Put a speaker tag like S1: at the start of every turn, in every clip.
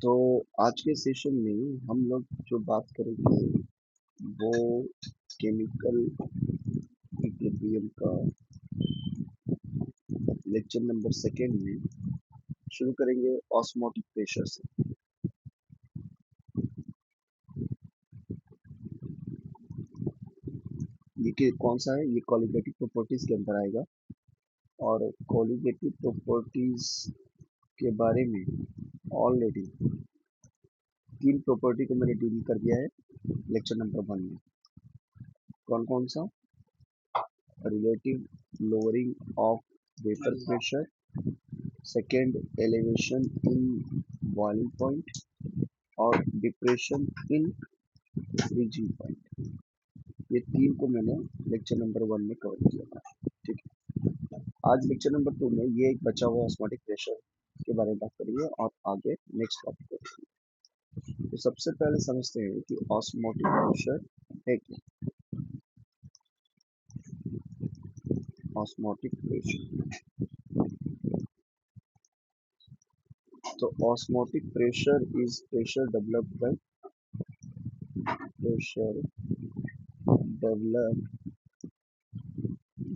S1: तो आज के सेशन में हम लोग जो बात करेंगे वो केमिकल इक्विलिब्रियम का लेक्चर नंबर सेकेंड में शुरू करेंगे ऑस्मोटिक प्रेशर से। ये कौन सा है, ये कोलिगेटिव प्रॉपर्टीज के अंदर आएगा और कोलिगेटिव प्रॉपर्टीज के बारे में ऑलरेडी तीन प्रॉपर्टी को मैंने डील कर दिया है लेक्चर नंबर 1 में। कौन कौन सा? Relative lowering of vapour pressure, second elevation in boiling point और डिप्रेशन इन फ्रीजिंग पॉइंट। ये तीन को मैंने लेक्चर नंबर 1 में कवर किया था। ठीक है, आज लेक्चर नंबर 2 में ये एक बचा हुआ ऑस्मोटिक प्रेशर के बारे में बात करेंगे और आगे नेक्स्ट टॉपिक करेंगे। तो सबसे पहले समझते हैं कि ऑस्मोटिक प्रेशर है क्या। ऑस्मोटिक प्रेशर, तो osmotic pressure is pressure developed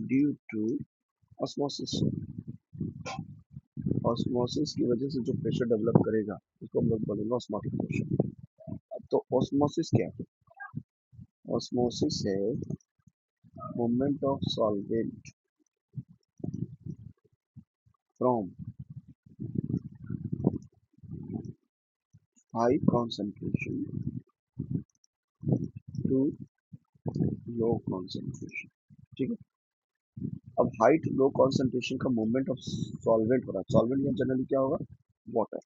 S1: due to osmosis. Osmosis की वजह से जो प्रेशर डेवलप करेगा उसको हम लोग बोलेंगे ऑस्मोटिक प्रेशर। तो ऑस्मोसिस क्या है? ऑस्मोसिस है movement of solvent from high concentration to low concentration. ठीक है, अब हाई टू लो कॉन्सेंट्रेशन का मूवमेंट ऑफ सॉल्वेंट हो रहा है। सॉल्वेंट में जनरली क्या होगा? Water,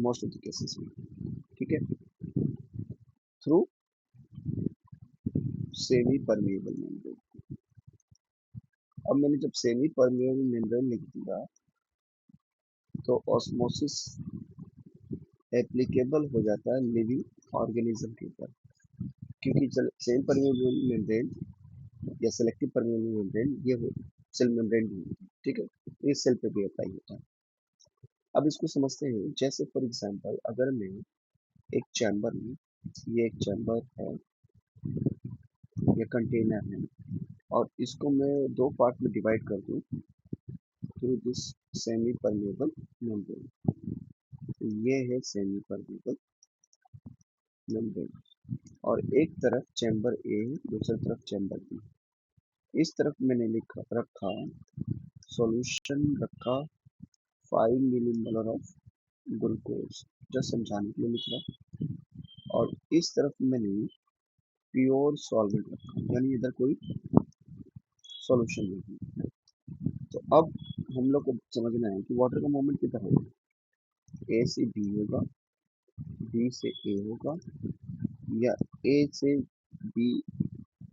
S1: most of the cases में। ठीक है, थ्रू सेमी परमेएबल मेम्ब्रेन। अब मैंने जब सेमी परमेएबल मेम्ब्रेन लिख दिया तो ऑस्मोसिस एप्लीकेबल हो जाता है लिविंग ऑर्गेनिज्म के ऊपर, क्योंकि सेमी परमेएबल मेम्ब्रेन या सेलेक्टिव परमेएबल मेम्ब्रेन ये सेल मेम्ब्रेन भी होती है। ठीक है, ये सेल पे भी अप्लाई होता है। अब इसको समझते हैं। जैसे फॉर एग्जांपल अगर मैं एक चैम्बर में, ये एक चैम्बर है, ये कंटेनर है और इसको मैं दो पार्ट में डिवाइड कर दूं through this semi permeable membrane. तो ये है सेमी परमेएबल मेम्ब्रेन और एक तरफ चैम्बर ए है, दूसरी तरफ चैम्बर बी। इस तरफ मैंने लिखा रखा सॉल्यूशन, रखा 5 मिलीमोलर ऑफ ग्लूकोज, जस्ट समझाने के लिए लिख रहा। और इस तरफ मैंने प्योर सॉल्वेंट रखा, यानी इधर कोई सॉल्यूशन नहीं। तो अब हम लोग को समझना है कि वाटर का मूवमेंट किधर होगा। ए से बी होगा, बी से ए होगा, या ए से बी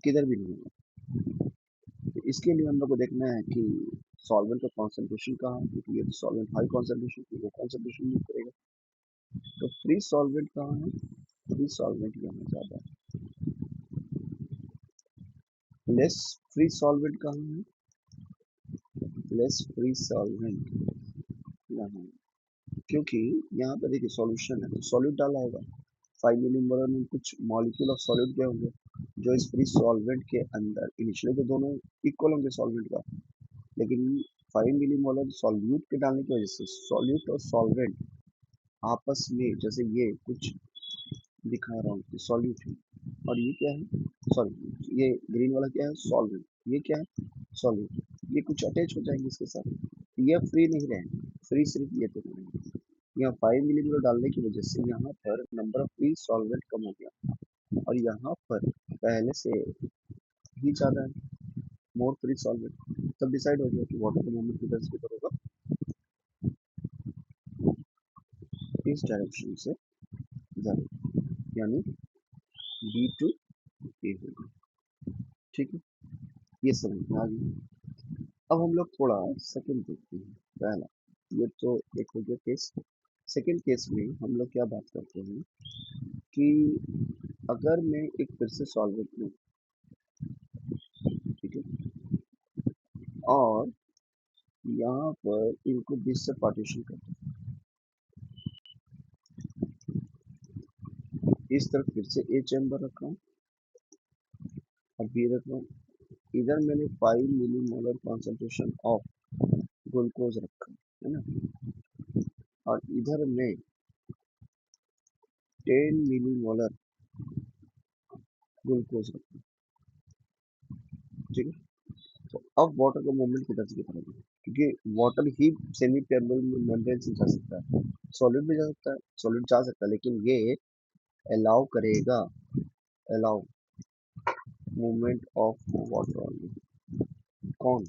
S1: किधर भी नहीं होगा। तो इसके लिए हम लोग को देखना है कि सॉल्वेंट का कॉन्सेंट्रेशन कहाँ है, क्योंकि ये सॉल्वेंट हाई कॉन्सेंट्रेशन की वो कॉन्सेंट्रेशन यूज करेगा। तो फ्री सॉल्वेंट कहाँ है? फ्री सॉल्वेंट यहाँ ज़्यादा है। लेस फ्री सॉल्वेंट कहाँ है? लेस फ्री सॉल्वेंट यहाँ है, क्योंकि यहाँ पर देखिए सॉल्यूशन है तो सॉल्यूट डाला होगा। 5 मिलीमोलर में कुछ मॉलिक्यूल ऑफ सॉल्यूट क्या होंगे जो इस फ्री सॉल्वेंट के अंदर, इनिशियली तो दोनों इक्वल होंगे सॉल्वेंट का, लेकिन 5 मिलीमोलर सॉल्यूट के डालने की वजह से सॉल्यूट और सॉल्वेंट आपस में, जैसे ये कुछ दिखा रहा हूँ सॉल्यूट है और ये क्या है? सॉल्यूट। ये ग्रीन वाला क्या है? सॉल्वेंट। ये क्या है? सॉल्यूट। ये कुछ अटैच हो जाएंगे इसके साथ, ये फ्री नहीं रहेंगे। फ्री सिर्फ ये तो रहेंगे। यहाँ 5 मिलीमीटर डालने की वजह से यहाँ पर नंबर ऑफ फ्री सॉल्वेंट कम हो गया और यहाँ पर पहले से ही ज़्यादा है, मोर फ्री सॉल्वेंट। तब डिसाइड हो गया कि वाटर का मूवमेंट किधर से किधर होगा, इस डायरेक्शन से इधर, यानी बी टू ए होगा। ठीक है, ये समझ में आ गया। अब हम लोग थोड़ा सेकंड देखते हैं। पहला ये तो एक हो गया केस। सेकंड केस में हम लोग क्या बात करते हैं कि अगर मैं एक फिर से सॉल्वेंट लूँ, ठीक है, और यहाँ पर इनको बीच से पार्टीशन कर दूँ, इस तरफ फिर से ए चैम्बर रख रहा हूँ और बी रख रहा हूँ। इधर मैंने 5 मिलीमोलर कॉन्सेंट्रेशन ऑफ ग्लूकोज रखा है ना, और इधर मैं 10 मिलीमोलर ग्लूकोज रखा। ठीक है, तो अब वाटर का मूवमेंट किधर से किधर होगा, क्योंकि वाटर ही सेमी परमेबल मेम्ब्रेन से जा सकता है, सॉलिड भी जा सकता है, सॉलिड जा सकता है, लेकिन ये अलाउ करेगा, allow movement of water only. कौन?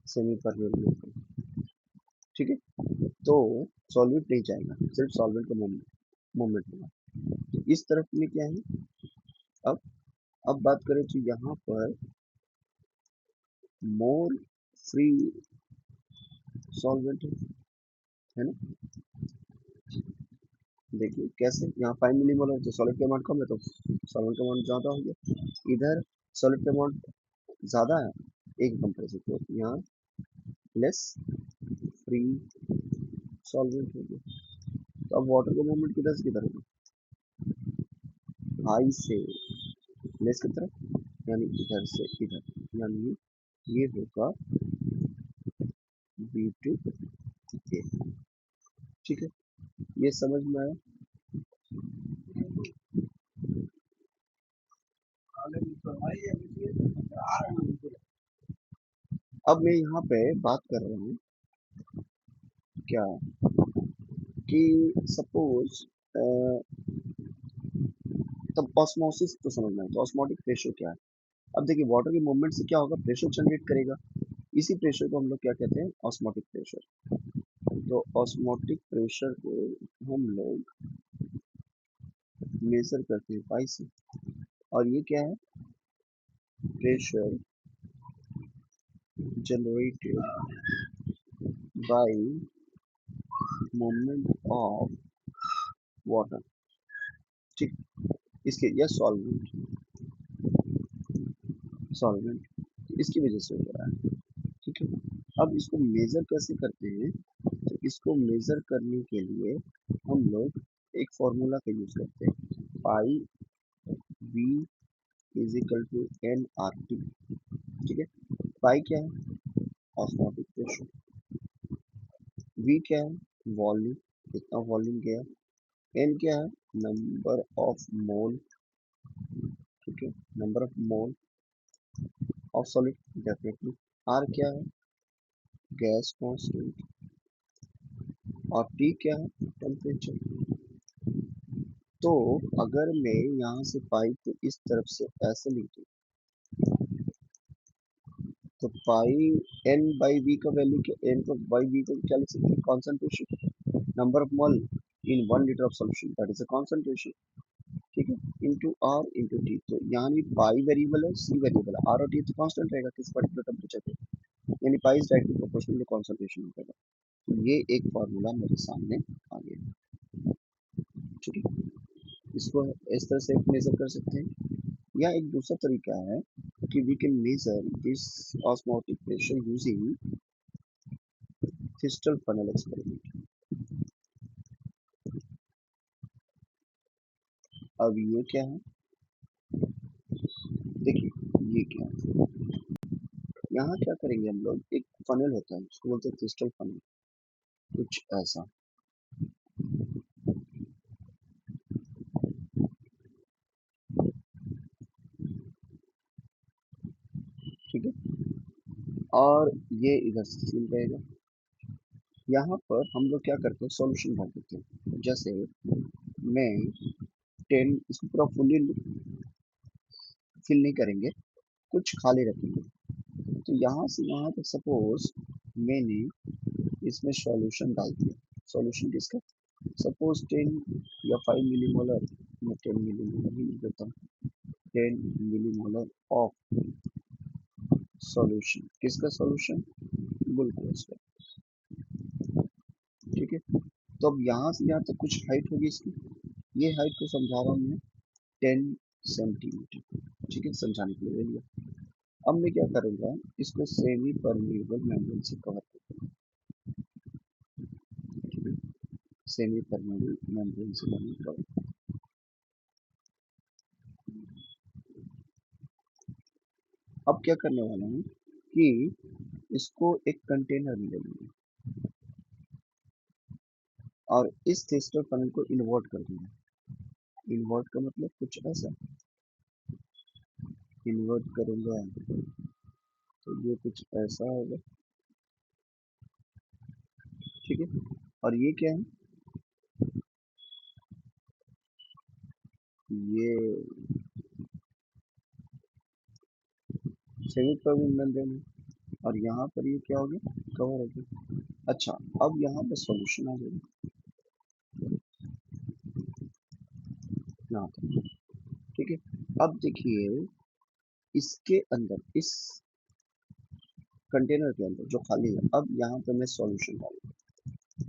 S1: Semi permeable membrane. ठीक है, तो सॉल्वेंट नहीं जाएगा, सिर्फ सॉल्वेंट का मूवमेंट होगा। तो इस तरफ में क्या है, अब अब बात करें तो यहाँ पर मोर फ्री सॉल्वेंट है ना। देखिए कैसे, यहाँ 5 मिलीमोलर तो सॉलिड का अमाउंट कम है, तो सॉल्वेंट का अमाउंट ज़्यादा हो गया। इधर सॉलिड का अमाउंट ज़्यादा है एक कंपेरिजन, तो यहाँ लेस फ्री सॉल्वेंट हो गया। तो अब वाटर का मूवमेंट किधर से किधर होगा, हाई से लेस की तरफ, यानी इधर से इधर, यानी ये होगा बी टू ए। ठीक है, ये समझ में आया। अब मैं यहाँ पे बात कर रहा हूँ क्या, कि सपोज तब ऑस्मोसिस तो समझना है, तो ऑस्मोटिक प्रेशर क्या है। अब देखिए वाटर के मूवमेंट से क्या होगा, प्रेशर जनरेट करेगा, इसी प्रेशर को हम लोग क्या कहते हैं, ऑस्मोटिक प्रेशर। तो ऑस्मोटिक प्रेशर को हम लोग मेजर करते हैं पाई से, और ये क्या है, pressure generated by movement of water. ठीक, इसके यह सॉल्वेंट, सॉल्वेंट इसकी वजह से हो रहा है। ठीक है, अब इसको मेजर कैसे करते हैं, तो इसको मेजर करने के लिए हम लोग एक फॉर्मूला का यूज करते हैं, pi V is equal to N R T. ठीक है, पाई क्या है, ऑस्मोटिक प्रेशर, वी क्या है, वॉल्यूम, कितना वॉल्यूम गया, एन क्या है, नंबर ऑफ मोल। ठीक है, number of mole of solid definitely, R क्या है, गैस कांस्टेंट, और टी क्या है, टेम्परेचर। तो अगर मैं यहाँ से पाई को इस तरफ से ऐसे लिख दूँ, तो पाई एन बाई वी का वैल्यू क्या, एन को बाई वी को क्या लिख सकते हैं, concentration, number of mole in 1 litre of solution, that is a concentration. ठीक है, इंटू आर इंटू टी, तो यानी पाई वेरिएबल है, सी वेरिएबल है, आर और टी तो कांस्टेंट रहेगा किस पर्टिकुलर टेम्परेचर पे, यानी pi is directly proportional to concentration होगा। तो ये एक फार्मूला मेरे सामने आ गया। ठीक है, इसको इस तरह से मेजर कर सकते हैं, या एक दूसरा तरीका है कि we can measure this osmotic pressure using thistle funnel experiment. अब ये क्या है, देखिए ये क्या है, यहाँ क्या करेंगे हम लोग, एक फनल होता है उसको बोलते हैं थिस्टल फनल, कुछ ऐसा। ठीक है, और ये इधर से सील रहेगा। यहाँ पर हम लोग क्या करते हैं, सॉल्यूशन भर देते हैं, जैसे मैं 10, इसको पूरा फुली फिल नहीं करेंगे, कुछ खाली रखेंगे। तो यहाँ से यहाँ तक सपोज मैंने इसमें सॉल्यूशन डाल दिया, सॉल्यूशन किसका, सपोज 10 या 5 मिलीमोलर, मैं 10 मिलीमोलर ही लिख देता हूँ, 10 मिलीमोलर ऑफ सॉल्यूशन, किसका सॉल्यूशन, ग्लूकोज का। ठीक है, तो अब यहाँ से यहाँ तक कुछ हाइट होगी इसकी, ये हाइट को समझा रहा हूँ मैं 10 सेंटीमीटर। ठीक है, समझाने के लिए लिया। अब मैं क्या करूँगा, इसको सेमी परमेबल मेम्ब्रेन से कवर करूँगा। ठीक है, सेमी परमेबल मेम्ब्रेन से कवर, अब क्या करने वाला हूँ कि इसको एक कंटेनर में ले लूंगा और इस थ्रिस्टर फनल को इन्वर्ट कर दूंगा। इन्वर्ट का मतलब कुछ ऐसा, इन्वर्ट करूंगा तो ये कुछ ऐसा होगा। ठीक है, और ये क्या है, ये सेमी परमेंट मेम्ब्रेन है और यहाँ पर ये क्या हो गया, कवर हो गया। अच्छा, अब यहाँ पर सॉल्यूशन आ जाएगा यहाँ पर। ठीक है, अब देखिए इसके अंदर, इस कंटेनर के अंदर जो खाली है, अब यहाँ पे मैं सॉल्यूशन डालूंगा,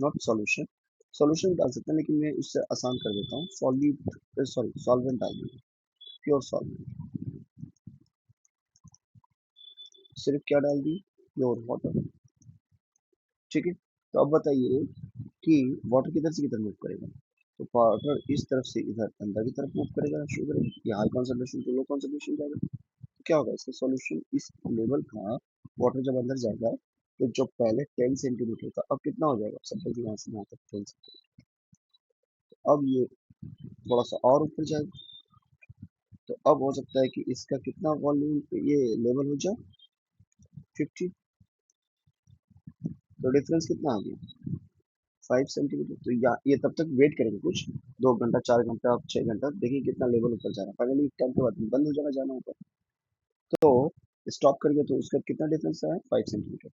S1: नॉट सॉल्यूशन, सॉल्यूशन डाल सकते हैं लेकिन मैं उससे आसान कर देता हूँ, सॉल्यूट सॉरी सॉल्वेंट डाल दूंगा, प्योर सॉल्वेंट। सिर्फ क्या डाल दी, प्योर वाटर। ठीक है, तो अब बताइए कि वाटर किधर से किधर मूव करेगा, तो वाटर इस तरफ से इधर अंदर की तरफ मूव करेगा, शुगर ये high concentration to low concentration जाएगा। तो क्या होगा इसका सॉल्यूशन, इस लेवल का वाटर जब अंदर जाएगा तो जो पहले 10 सेंटीमीटर था अब कितना हो जाएगा, सपोज यहाँ से यहाँ तक 10 सेंटीमीटर, अब ये थोड़ा सा और ऊपर जाएगा, तो अब हो सकता है कि इसका कितना वॉल्यूम ये लेवल हो जाए 50, तो डिफरेंस कितना आ गया 5 सेंटीमीटर। तो या ये तब तक वेट करेंगे कुछ 2 घंटा 4 घंटा 6 घंटा, देखिए कितना लेवल ऊपर जा रहा है, फाइनली एक टाइम के बाद बंद हो जाएगा जाना ऊपर, तो स्टॉप करेंगे तो उसका कितना डिफरेंस है 5 सेंटीमीटर।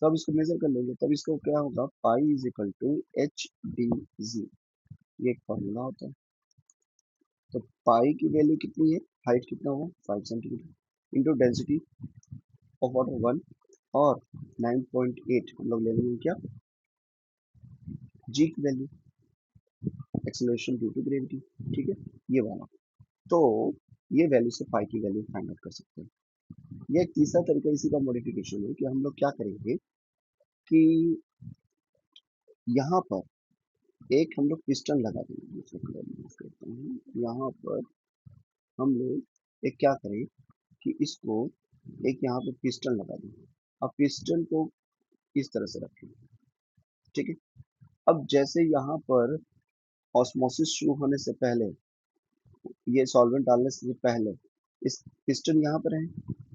S1: तो अब इसको मेजर कर लेंगे, तब इसको क्या होगा, pi is equal to H D G, ये एक फॉर्मूला होता है। तो पाई की वैल्यू कितनी है, हाइट कितना हुआ 5 centimetre into density of water 1 और 9.8 हम लोग ले लेंगे क्या, जी की value, acceleration due to gravity. ठीक है, ये वाला, तो ये वैल्यू से पाई की वैल्यू फाइंड आउट कर सकते हैं। ये एक तीसरा तरीका इसी का मॉडिफिकेशन है कि हम लोग क्या करेंगे कि यहाँ पर एक हम लोग पिस्टन लगा देंगे, दूसरे कलर में यूज करते हैं, यहाँ पर हम लोग एक क्या करें कि इसको एक यहाँ पे पिस्टन लगा दें, अब पिस्टन को इस तरह से रखें। ठीक है, अब जैसे यहाँ पर ऑस्मोसिस शुरू होने से पहले, ये सॉल्वेंट डालने से पहले इस पिस्टन यहाँ पर है,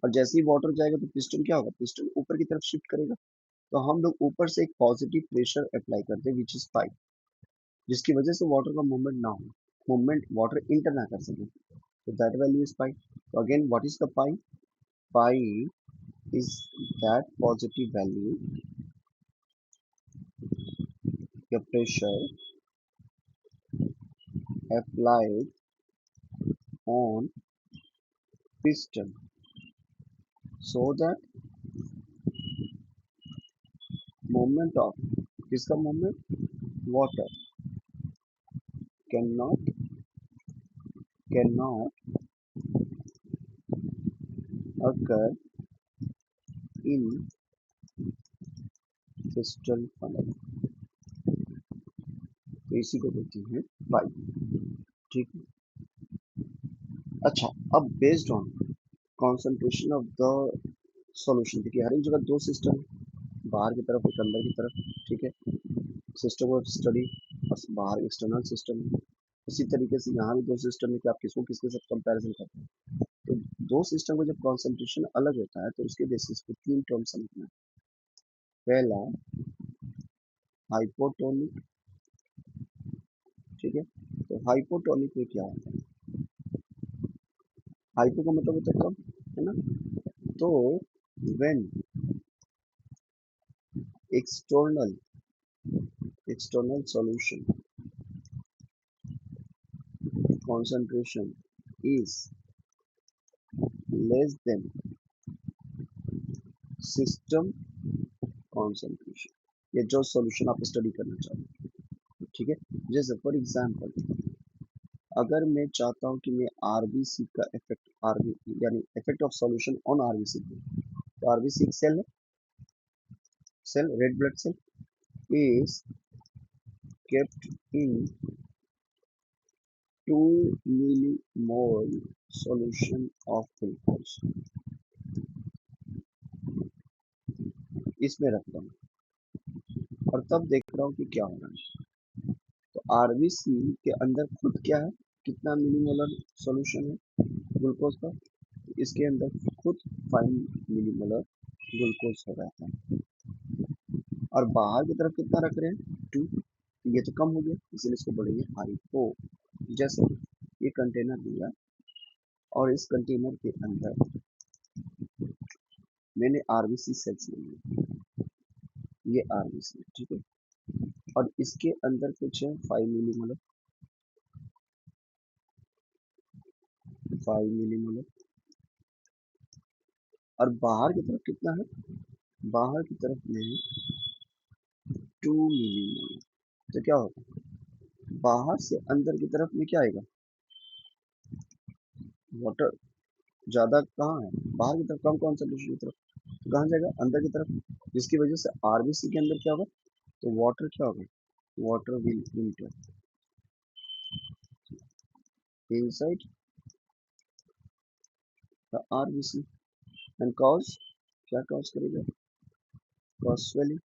S1: और जैसे ही वाटर जाएगा तो पिस्टन क्या होगा, पिस्टन ऊपर की तरफ शिफ्ट करेगा, तो हम लोग ऊपर से एक पॉजिटिव प्रेशर अप्लाई करते हैं विच इज पाई, जिसकी वजह से वाटर का मूवमेंट ना हो, मूवमेंट वाटर इंटर ना कर सके, तो दैट वैल्यू इज पाई। तो again what is the pi, pi is that positive value, the pressure applied on piston so that movement of, किसका movement, water cannot cannot occur in piston funnel, तो इसी को बोलते हैं पाई। ठीक है, अच्छा, अब based on concentration of the solution, देखिए हर एक जगह दो सिस्टम, बाहर की तरफ एक अंदर की तरफ। ठीक है, सिस्टम ऑफ स्टडी और बाहर एक्सटर्नल सिस्टम, उसी तरीके से यहाँ भी दो सिस्टम है कि आप किसको किसके साथ कंपैरिजन करते हैं। तो दो सिस्टम का जब कॉन्सेंट्रेशन अलग होता है तो उसके बेसिस पे तीन टर्म समझना है। पहला हाइपोटोनिक, ठीक है, तो हाइपोटोनिक में क्या होता है, हाइपो का मतलब होता है कम, है ना, तो when external external solution concentration is less than system concentration, ये जो सॉल्यूशन आप स्टडी करना चाहते हैं। ठीक है, जैसे फॉर एग्जांपल अगर मैं चाहता हूँ कि मैं आरबीसी का इफेक्ट, आरबी यानी effect of solution on RBC, तो आरबीसी एक सेल है, cell red blood cell is kept in 2 millimole solution of glucose, इसमें रख रहा हूँ और तब देख रहा हूँ कि क्या हो रहा है। तो आरबीसी के अंदर खुद क्या है, कितना मिलीमोलर सॉल्यूशन है ग्लूकोज का, इसके अंदर खुद 5 मिलीमोलर ग्लूकोज हो जाता है और बाहर की तरफ कितना रख रहे हैं 2, ये तो कम हो गया इसलिए इसको बोलेंगे हाइपो। जैसे ये कंटेनर लिया और इस कंटेनर के अंदर मैंने आरबीसी सेल्स लिए, ये आरबीसी ठीक है, और इसके अंदर कुछ है 5 मिलीमोलर, 5 मिलीमोलर और बाहर की तरफ कितना है, बाहर की तरफ में 2 मिलीमोलर। तो क्या होगा, बाहर से अंदर की तरफ में क्या आएगा, वाटर ज्यादा कहाँ है, बाहर की तरफ कम कॉन्सेंट्रेशन की तरफ, तो कहाँ जाएगा अंदर की तरफ, जिसकी वजह से आरबीसी के अंदर क्या होगा, तो वाटर क्या होगा, water will inter inside the RBC and cause, क्या कॉज करेगा, cause swelling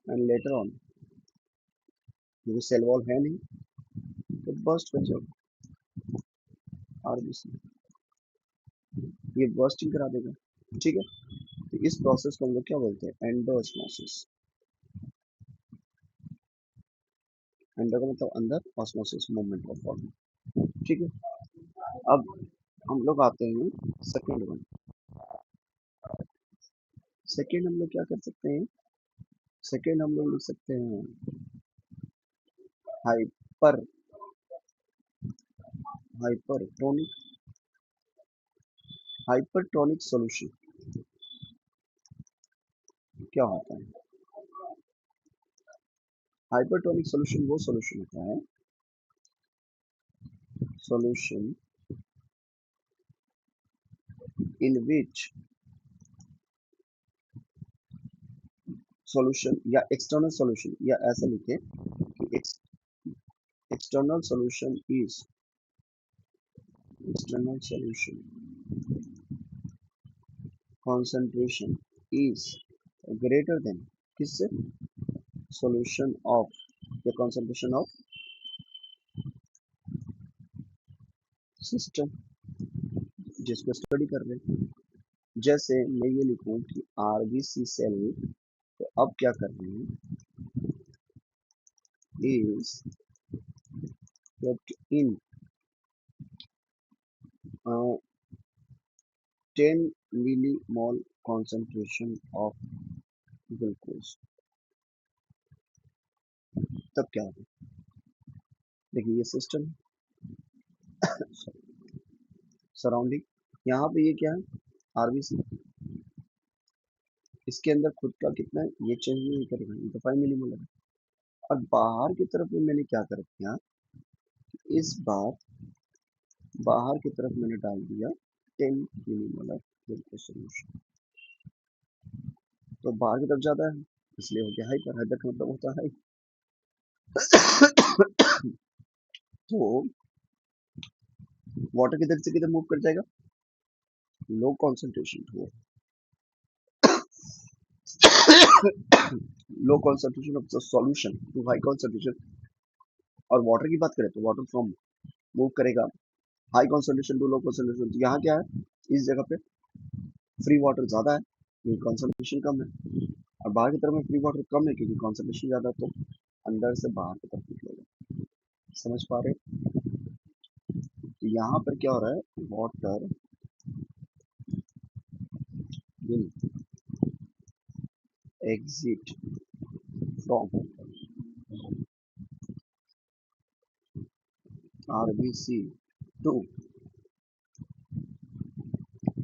S1: and later on, क्योंकि सेल वॉल है नहीं तो बर्स्ट कर जाएगा आरबीसी, ये बर्स्टिंग करा देगा। ठीक है, तो इस प्रोसेस को हम लोग क्या बोलते हैं, एंडोस्मोसिस। एंडो का मतलब अंदर, ऑस्मोसिस मूवमेंट ऑफ वाटर। ठीक है, अब हम लोग आते हैं सेकेंड वन। सेकेंड हम लोग क्या कर सकते हैं, सेकेंड हम लोग लिख सकते हैं हाइपर, हाइपरटोनिक, हाइपरटोनिक सॉल्यूशन क्या होता है, हाइपरटोनिक सॉल्यूशन वो सॉल्यूशन होता है, सॉल्यूशन इन विच, सॉल्यूशन या एक्सटर्नल सॉल्यूशन, या ऐसा लिखे कि external solution is, external solution concentration is greater than, किससे, solution of, the concentration of system, जिसको स्टडी कर रहे हैं। जैसे मैं ये लिखूं कि आरबीसी सेल, तो अब क्या कर रहे हैं, is kept in 10 millimole concentration of glucose, तब क्या होगा, देखिए ये सिस्टम सराउंडिंग, यहाँ पे ये क्या है आरबीसी, इसके अंदर खुद का कितना है, ये चेंज नहीं करेगा, ये तो 5 मिलीमोलर है। और बाहर की तरफ में मैंने क्या कर दिया, इस बार बाहर की तरफ मैंने डाल दिया 10 मिलीमोलर ग्लूकोज सॉल्यूशन, तो बाहर की तरफ ज्यादा है इसलिए हो गया हाइपर, हाइपर का मतलब होता है तो वाटर किधर से किधर मूव कर जाएगा, low concentration to low concentration of the solution to high concentration. और वाटर की बात करें तो वाटर फ्रॉम मूव करेगा high concentration to low concentration, तो यहाँ क्या है, इस जगह पे फ्री वाटर ज्यादा है क्योंकि कॉन्सेंट्रेशन कम है, और बाहर की तरफ में फ्री वाटर कम है क्योंकि कॉन्सेंट्रेशन ज्यादा है, तो अंदर से बाहर की तरफ निकलेगा। समझ पा रहे हैं? तो यहाँ पर क्या हो रहा है, water will exit from RBC to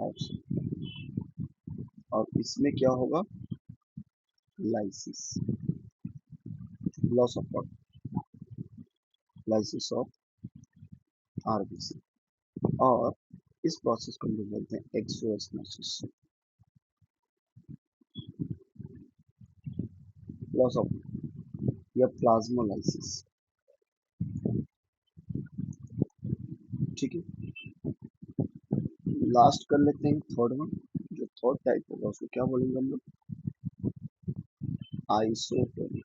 S1: outside, और इसमें क्या होगा, lysis, loss of water, lysis of RBC, और इस प्रोसेस को हम लोग बोलते हैं एक्सोस्मोसिस, लॉस ऑफ या प्लाज्मोलाइसिस। ठीक है, लास्ट कर लेते हैं थर्ड वन, जो और टाइप होगा उसको क्या बोलेंगे हम लोग, आइसोटोनिक।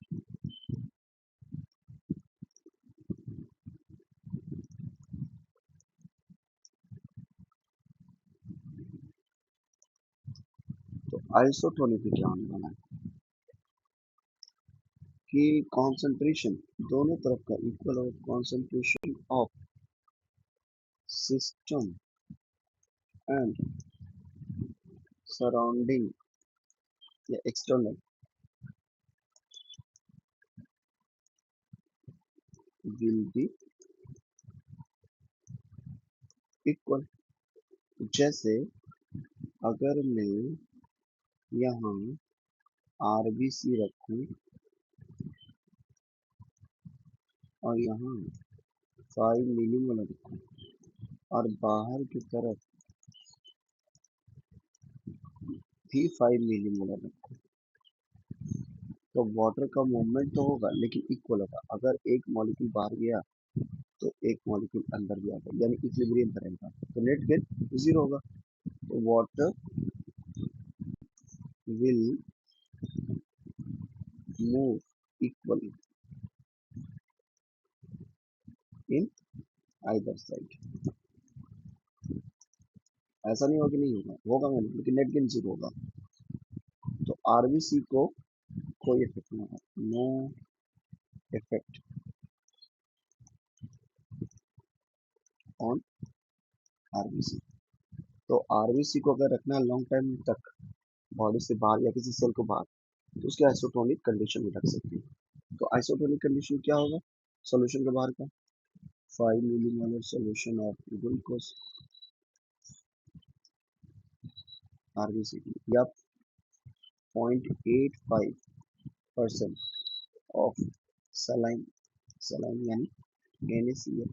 S1: तो आइसोटोनिक क्या होने वाला है कि कॉन्सेंट्रेशन दोनों तरफ का इक्वल और concentration of system and surrounding या एक्सटर्नल विल बी इक्वल। जैसे अगर मैं यहाँ आरबीसी रखूं और यहाँ 5 मिलीमोलर रखूं और बाहर की तरफ भी 5 मिलीमोलर रखूं, तो वाटर का मूवमेंट तो होगा लेकिन इक्वल होगा। अगर एक मॉलिक्यूल बाहर गया तो एक मॉलिक्यूल अंदर भी आता है, यानी इक्विलिब्रियम पर रहेगा, तो नेट वेट जीरो होगा। तो water will move equally in either side. ऐसा नहीं होगा कि नहीं होगा, होगा मैंने, लेकिन नेट गेन जीरो होगा। तो आरबीसी को कोई इफेक्ट नहीं होगा, नो इफेक्ट ऑन आरबीसी। तो आरबीसी को अगर रखना है लॉन्ग टाइम तक बॉडी से बाहर या किसी सेल को बाहर, तो उसके आइसोटोनिक कंडीशन में रख सकते हैं। तो आइसोटोनिक कंडीशन क्या होगा सोल्यूशन के बाहर का, 5 millimolar solution of glucose RBC या 0.85% ऑफ सलाइन, सलाइन यानी NaCl,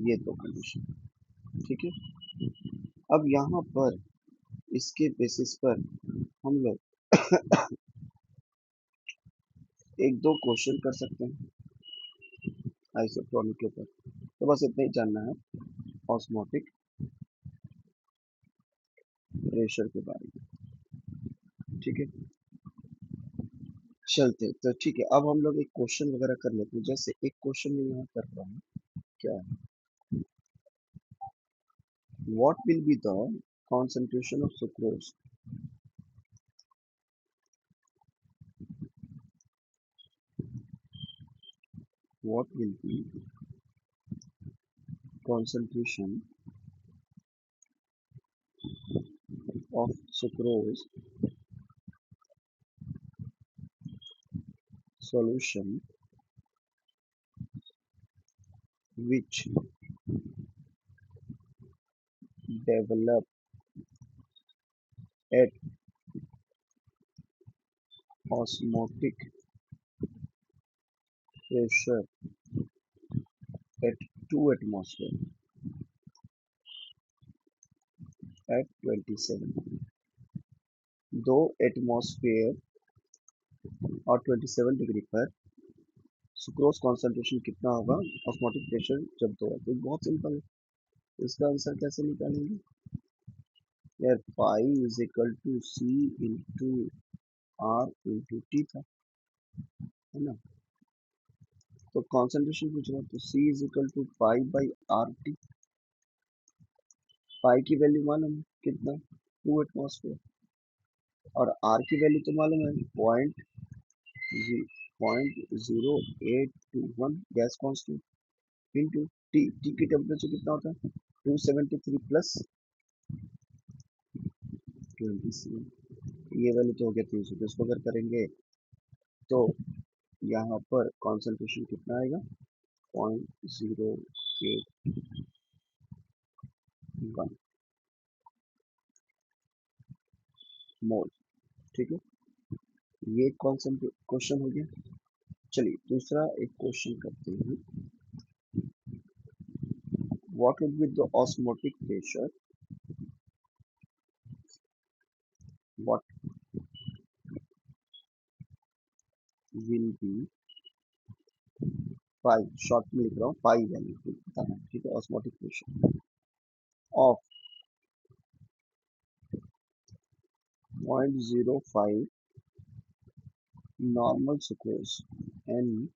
S1: ये दो कंडीशन। ठीक है। अब यहाँ पर इसके बेसिस पर हम लोग एक दो क्वेश्चन कर सकते हैं आइसोटोनिक के ऊपर। तो बस इतना ही जानना है ऑस्मोटिक प्रेशर के बारे में। ठीक है, चलते तो ठीक है। अब हम लोग एक क्वेश्चन वगैरह कर लेते हैं। जैसे एक क्वेश्चन में यहाँ कर रहा हूँ, क्या है, what will be the concentration of sucrose, what will be concentration of sucrose solution which develop at osmotic pressure at 2 atmosphere at 27। दो एटमॉस्फेयर और 27 डिग्री पर सुक्रोज कॉन्सेंट्रेशन कितना होगा ऑस्मोटिक प्रेशर जब दो है। तो बहुत सिंपल है, इसका आंसर कैसे निकालेंगे यार, pi is equal to C into R into T था, है ना। तो कॉन्सेंट्रेशन पूछ रहा है, तो C is equal to pi by R T. Pi की वैल्यू मालूम है कितना, 2 एटमॉस्फेयर, और आर की वैल्यू तो मालूम है, 0.0821 gas constant into T. T की टेम्परेचर कितना होता है, 273 प्लस 27। ये वैल्यू तो हो गया 300। तो इसको अगर करेंगे तो यहाँ पर कॉन्सेंट्रेशन कितना आएगा, 0.081 मोल। ठीक है, ये कौन सा क्वेश्चन हो गया। चलिए दूसरा एक क्वेश्चन करते हैं, what would be the osmotic pressure, what will be, pi short में लिख रहा हूँ, पाई वैल्यू बताना है, ठीक है, osmotic pressure of 0.05 normal sucrose and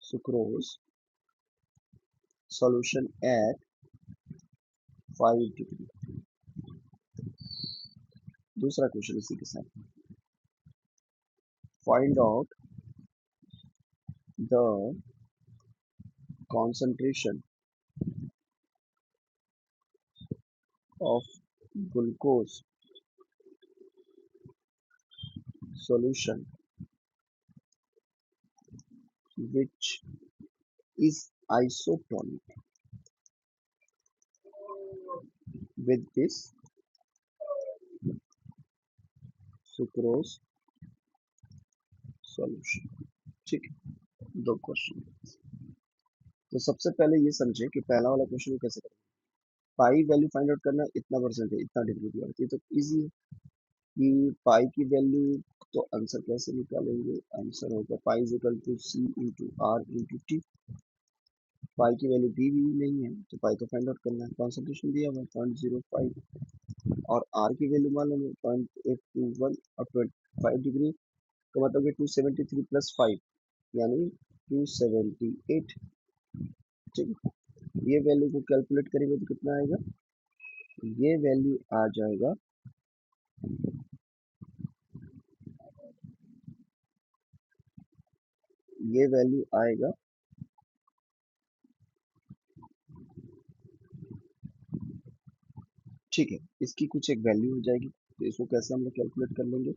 S1: sucrose solution at 5 degree. दूसरा क्वेश्चन इसी के साथ, find out the concentration of glucose solution which is isotonic with this sucrose solution. ठीक है, दो क्वेश्चन। तो सबसे पहले ये समझे कि पहला वाला क्वेश्चन को कैसे करें। पाई वैल्यू फाइंड आउट करना, इतना परसेंट है, इतना डिग्री दिया, ये तो इजी है कि पाई की वैल्यू, तो आंसर कैसे निकालेंगे, आंसर होगा pi is equal to C into R into T. Pi की वैल्यू दी भी नहीं है तो पाई को फाइंड आउट करना है, कॉन्सेंट्रेशन दिया हुआ 0.05 और आर की वैल्यू मालूम है 0.821 और 25 डिग्री का मतलब कि 273 प्लस 5 यानी 278। ठीक है, ये वैल्यू को कैलकुलेट करेंगे तो कितना आएगा, ये वैल्यू आ जाएगा ये वैल्यू आएगा ठीक है, इसकी कुछ एक वैल्यू हो जाएगी, तो इसको कैसे हम लोग कैलकुलेट कर लेंगे,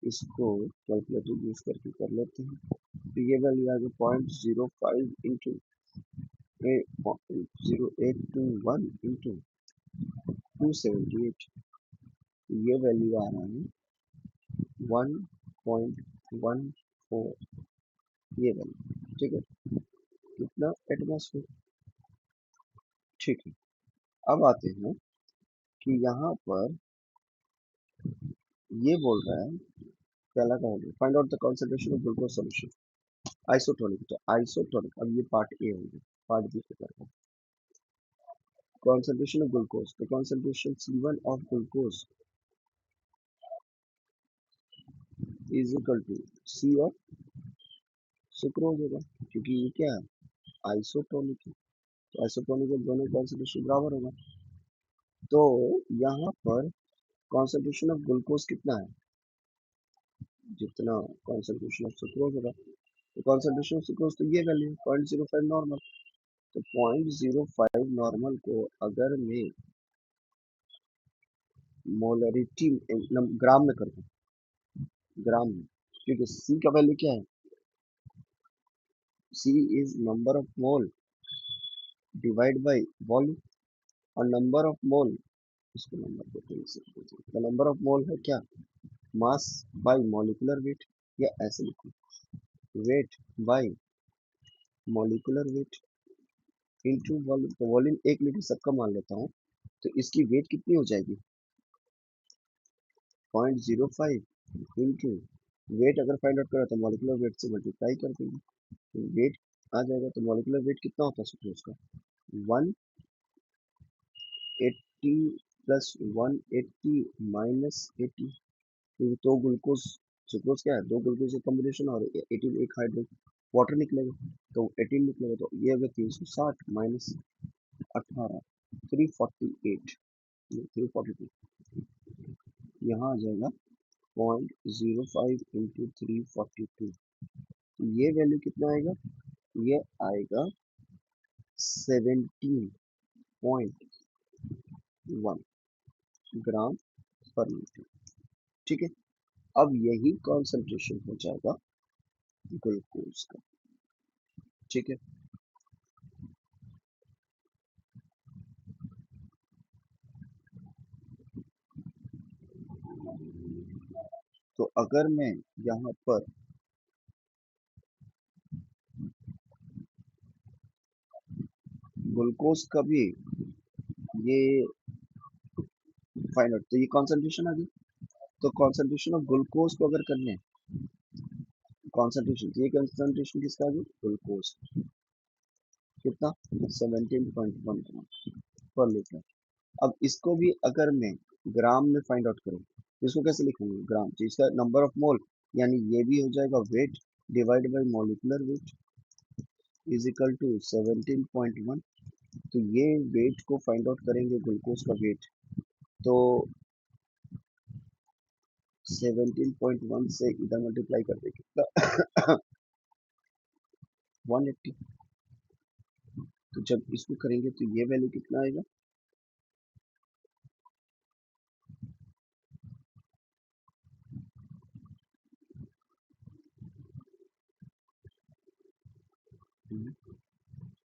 S1: इसको कैलकुलेटर यूज करके कर लेते हैं। तो ये वैल्यू आ गया 0.05 इंटू 0821 इंटू 278, ये वैल्यू आ रहा है 1.14, ये वैल्यू। ठीक है, कितना एटमॉस्फेयर। ठीक है, अब आते हैं कि यहाँ पर ये बोल रहा है पहला का होगा find out the concentration of glucose solution isotonic. तो आइसोटोनिक, अब ये पार्ट ए होगा, पार्ट बी को करते हैं। concentration of glucose, the concentration C1 of glucose is equal to C of sucrose होगा, क्योंकि ये क्या है, आइसोटोनिक है, तो आइसोटोनिक में दोनों कॉन्सेंट्रेशन बराबर होगा। तो यहाँ पर कॉन्सेंट्रेशन ऑफ ग्लूकोज कितना है, जितना कॉन्सेंट्रेशन ऑफ सुक्रोज होगा, तो कॉन्सेंट्रेशन ऑफ सुक्रोज तो ये वैल्यू 0.05 नॉर्मल। तो 0.05 नॉर्मल को अगर मैं मोलरिटी ग्राम में कर दूं, ग्राम में, क्योंकि सी का वैल्यू क्या है, C is number of mole divide by volume, और नंबर ऑफ मोल, इसको नंबर देते हैं, द नंबर ऑफ मोल है क्या, मास बाय मॉलिक्यूलर वेट, या ऐसे लिखो weight by molecular weight into volume. तो वॉल्यूम 1 लीटर सबका मान लेता हूँ, तो इसकी वेट कितनी हो जाएगी 0.05 इंटू वेट, अगर फाइंड आउट करा तो मॉलिक्यूलर वेट से मल्टीप्लाई कर देंगे, तो वेट आ जाएगा। तो मॉलिक्यूलर वेट कितना होता है सुक्रोज का, 180 प्लस 180 माइनस 80, क्योंकि दो ग्लूकोज, सुक्रोज क्या है, दो ग्लूकोज का कॉम्बिनेशन और 18 एक हाइड्रोजन वाटर निकलेगा, तो 18 निकलेगा, तो ये अगर 360 माइनस 18 348, 342, यहाँ आ जाएगा 0.05 इंटू 342, तो ये वैल्यू कितना आएगा, ये आएगा 17.1 ग्राम पर लीटर। ठीक है, अब यही कॉन्सेंट्रेशन हो जाएगा ग्लूकोज का। ठीक है, तो अगर मैं यहाँ पर ग्लूकोज का भी ये फाइंड आउट, तो ये कॉन्सेंट्रेशन आ गई, तो कॉन्सेंट्रेशन ऑफ ग्लूकोज को अगर करने, कॉन्सेंट्रेशन, ये कॉन्सेंट्रेशन किसका आ गई, ग्लूकोज, कितना 17.1 ग्राम पर लीटर। अब इसको भी अगर मैं ग्राम में फाइंड आउट करूँ तो इसको कैसे लिखूंगा, ग्राम, तो इसका नंबर ऑफ मोल, यानी ये भी हो जाएगा weight divide by molecular weight is equal to 17.1। तो ये वेट को फाइंड आउट करेंगे, ग्लूकोज का वेट, तो 17.1 से इधर मल्टीप्लाई कर देंगे कितना 180। तो जब इसको करेंगे तो ये वैल्यू कितना आएगा,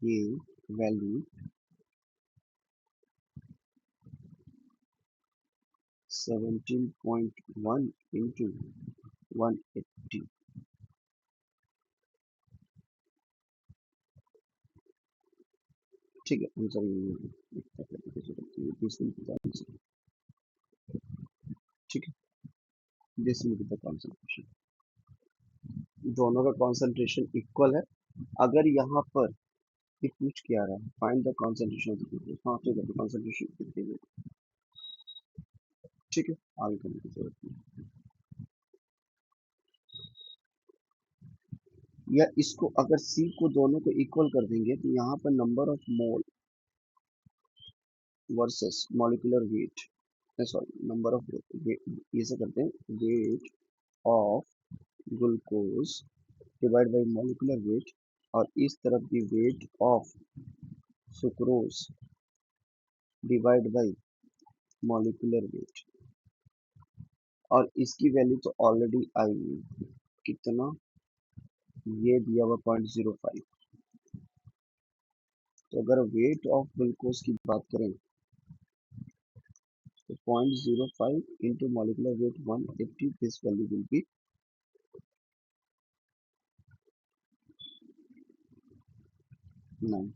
S1: ये वैल्यू 17.1 इंटू 180। ठीक है, आंसर ये है। इतना करने की जरूरत नहीं है, 20 मिनट का आंसर। ठीक है, 20 मिनट का कॉन्सेंट्रेशन, दोनों का कॉन्सेंट्रेशन इक्वल है। अगर यहाँ पर ये पूछ क्या रहा है, find the concentration of the glucose, हाँ ठीक है, कॉन्सेंट्रेशन कितनी है। ठीक है, आगे करने की जरूरत नहीं। या इसको अगर सी को दोनों को इक्वल कर देंगे तो यहाँ पर number of mole versus molecular weight, sorry number of, ये से करते हैं weight of glucose divide by molecular wait, और इस तरफ भी weight of sucrose divide by molecular wait, और इसकी वैल्यू तो ऑलरेडी आई है, कितना, ये दिया हुआ 0.05। तो अगर वेट ऑफ ग्लूकोज की बात करें तो 0.05 into molecular weight 180, this value will be 9।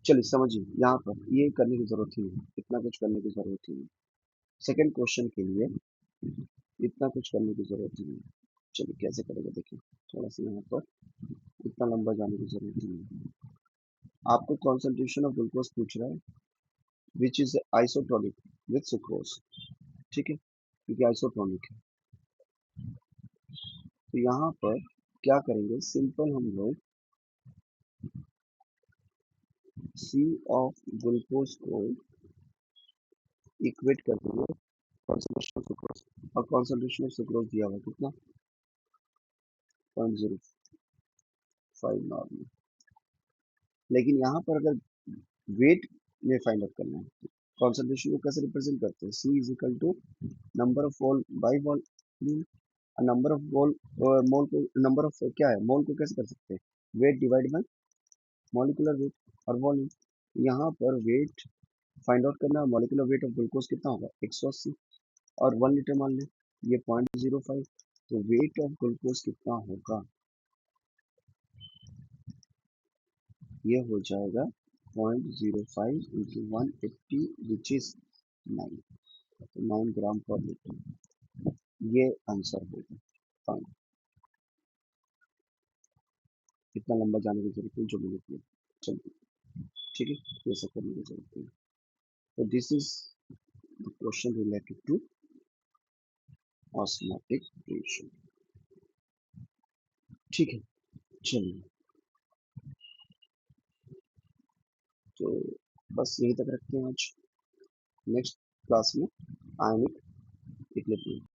S1: चलिए समझिए, यहाँ पर ये करने की जरूरत ही नहीं, इतना कुछ करने की जरूरत ही नहीं, सेकंड क्वेश्चन के लिए इतना कुछ करने की जरूरत ही नहीं। चलिए कैसे करेंगे देखिए, थोड़ा सा यहाँ पर इतना लंबा जाने की जरूरत ही नहीं। आपको कॉन्सेंट्रेशन ऑफ ग्लूकोज पूछ रहा है which is isotonic with sucrose, ठीक है, क्योंकि आइसोटोनिक है। तो यहाँ पर क्या करेंगे, सिंपल हम लोग सी ऑफ ग्लूकोज को इक्वेट कर देंगे कॉन्सेंट्रेशन ऑफ सुक्रोज, और कॉन्सेंट्रेशन ऑफ सुक्रोज दिया हुआ कितना 0.05 नॉर्मल। लेकिन यहाँ पर अगर वेट में फाइंड आउट करना है तो कॉन्सेंट्रेशन को कैसे रिप्रेजेंट करते हैं, C is equal to number of mole by volume, number of mole, mole को नंबर ऑफ क्या है, मोल को कैसे कर सकते हैं, wait divide by molecular wait और वॉल्यूम। यहाँ पर वेट फाइंड आउट करना है, मॉलिक्यूलर वेट ऑफ ग्लूकोज कितना होगा 180, और 1 लीटर मान लें, ये 0.05, तो वेट ऑफ ग्लूकोज कितना होगा, ये हो जाएगा 0.05 इंटू 180 विच इज 9, तो 9 ग्राम पर लीटर, ये आंसर होगा। फाइन, इतना लंबा जाने की जरूरत है जो मैंने किया, चलिए ठीक है, ये सब करने की जरूरत है। तो this is the question related to osmotic ratio. ठीक है, चलिए, तो बस यहीं तक रखते हैं आज, नेक्स्ट क्लास में आयनिक इक्विलिब्रियम।